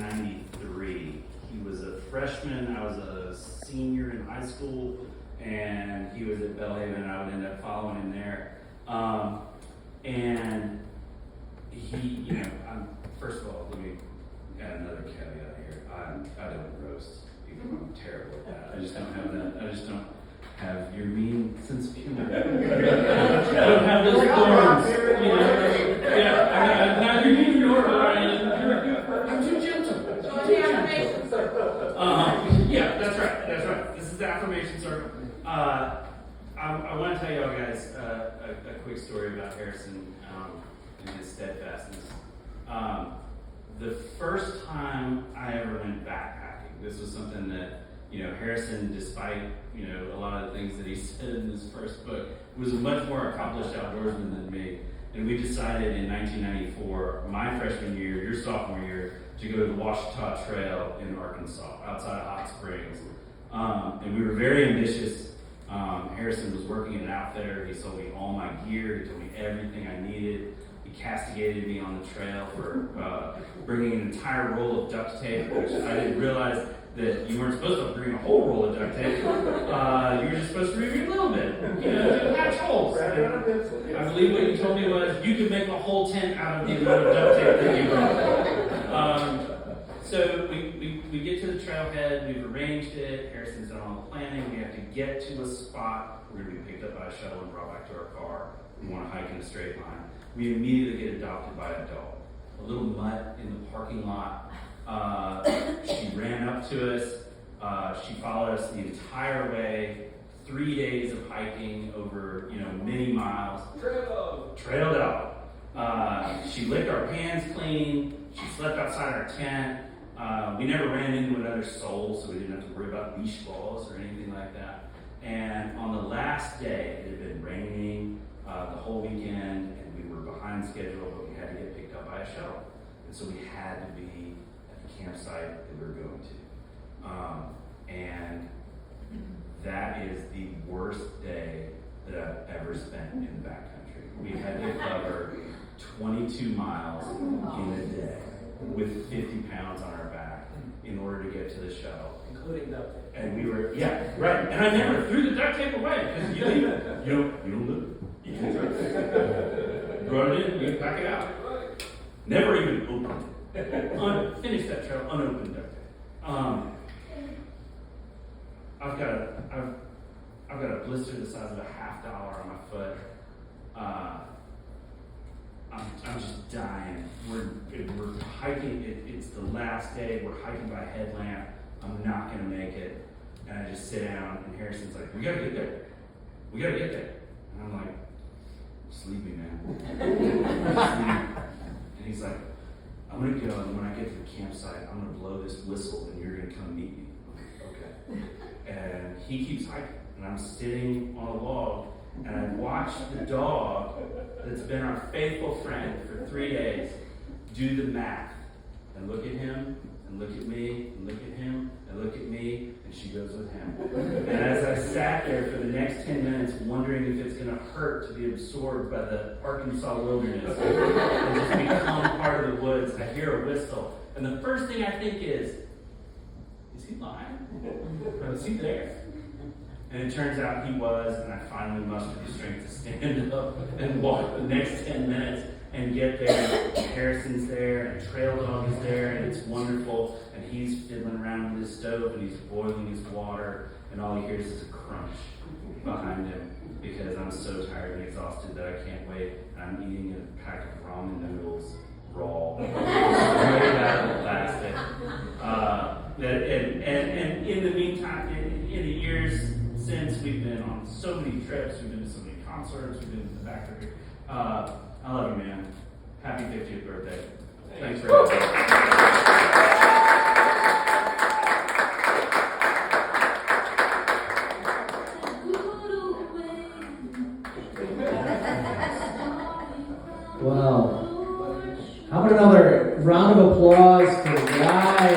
1993. He was a freshman, I was a senior in high school, and he was at Belhaven, and I would end up following him there. And he, first of all, let me add another caveat here. I don't roast people. I'm terrible at that. I just don't have that. I just don't have your mean sense of humor. I don't have those thorns. I'm not your mean nor Ryan. I'm too gentle. Yeah, that's right. This is the affirmation circle. I want to tell y'all guys a quick story about Harrison and his steadfastness. The first time I ever went backpacking, this was something that, Harrison, despite, a lot of the things that he said in his first book, was a much more accomplished outdoorsman than me. And we decided in 1994, my freshman year, your sophomore year, to go to the Ouachita Trail in Arkansas, outside of Hot Springs. And we were very ambitious. Harrison was working in an outfitter. He sold me all my gear. He told me everything I needed. He castigated me on the trail for bringing an entire roll of duct tape, which I didn't realize that you weren't supposed to bring a whole roll of duct tape. You were just supposed to bring a little bit, to patch holes. And I believe what you told me was you could make a whole tent out of the amount of duct tape that you brought. So we get to the trailhead, we've arranged it, Harrison's done all the planning, we have to get to a spot, we're going to be picked up by a shuttle and brought back to our car. We want to hike in a straight line. We immediately get adopted by a dog. A little mutt in the parking lot. She ran up to us. She followed us the entire way. 3 days of hiking over, many miles. Trail dog. She licked our pants clean. She slept outside our tent. We never ran into another soul, so we didn't have to worry about leash balls or anything like that. And on the last day, it had been raining the whole weekend, and we were behind schedule, but we had to get picked up by a shuttle. And so we had to be at the campsite that we were going to. And that is the worst day that I've ever spent in the backcountry. We had to cover 22 miles in a day with 50 pounds on our back in order to get to the shuttle. Including duct tape. And we were, right. And I never threw the duct tape away because you leave it. You don't live it. You can throw it. Brought it in, you pack it out. Never even opened it. Finished that trail unopened duct tape. I've got a blister the size of a $50 on my foot. I'm just dying. We're hiking. It's the last day. We're hiking by headlamp. I'm not gonna make it. And I just sit down, and Harrison's like, "We gotta get there. We gotta get there." And I'm like, "Sleepy, man." And he's like, "I'm gonna go, and when I get to the campsite, I'm gonna blow this whistle, and you're gonna come meet me." I'm like, "Okay." And he keeps hiking, and I'm sitting on a log, and I watch the dog that's been our faithful friend for 3 days do the math and look at him and look at me and look at him and look at me, and she goes with him. And as I sat there for the next 10 minutes wondering if it's going to hurt to be absorbed by the Arkansas wilderness and just become part of the woods, I hear a whistle. And the first thing I think is he lying? Or is he there? And it turns out he was, and I finally mustered the strength to stand up and walk the next 10 minutes and get there. Harrison's there, and Trail Dog is there, and it's wonderful. And he's fiddling around with his stove, and he's boiling his water, and all he hears is a crunch behind him because I'm so tired and exhausted that I can't wait. And I'm eating a pack of ramen noodles raw, straight out of the plastic. And in the meantime, in the years since, we've been on so many trips, we've been to so many concerts, we've been to the factory. I love you, man. Happy 50th birthday. Thanks for having me. Wow. How about another round of applause for Ryan?